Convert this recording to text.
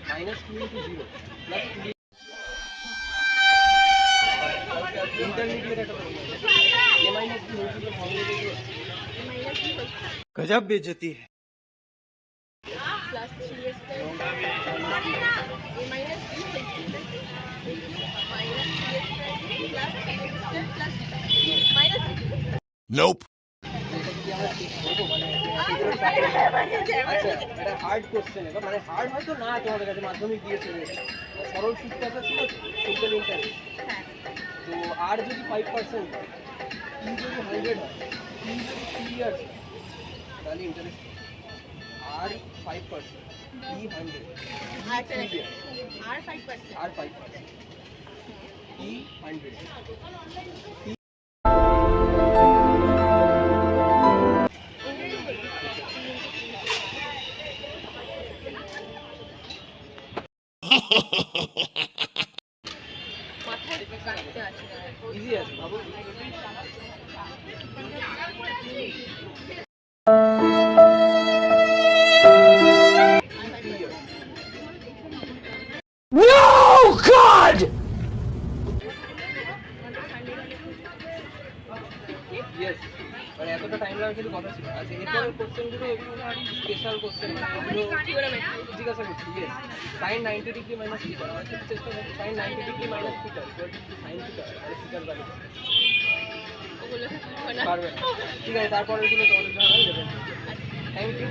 minus 2 into 0 plus 2 intermediate একটা প্রশ্ন a minus b whole to the formula দিয়ে गजब बेइज्जती है plus 3s a minus b minus 3s plus 3s plus minus nope আচ্ছা এটা হার্ড কোশ্চেন এবার মানে হার্ড হয়তো না তোমাদের কাছে মাধ্যমিক দিয়েছে সরল সূত্র আছে ছিল সিম্পল ইন্টারেস্ট তো আর যদি 5% হয় ই যদি 100 হয় ই যদি 3 ইয়ার্স তাহলে ইন্টারেস্ট আর 5% ই 100 আর 5% আর 5% ই 100 মাথায় কাটতে আছে ইজি আছে বাবু ইয়েস মানে এতটা টাইম লাগার কিন্তু কথা ছিল আচ্ছা এরপরের কোশ্চেনগুলো এগুলো স্পেশাল কোশ্চেন এগুলো জিজ্ঞাসা করছি yes sine 90 degree minus theta আর কিছু চেষ্টা করছি sine 90 degree minus theta sine theta আর থিটার ভ্যালু ওগুলো পারবে ঠিক আছে তারপরে এগুলো তোমাদের জন্য হয়ে যাবে থ্যাংক ইউ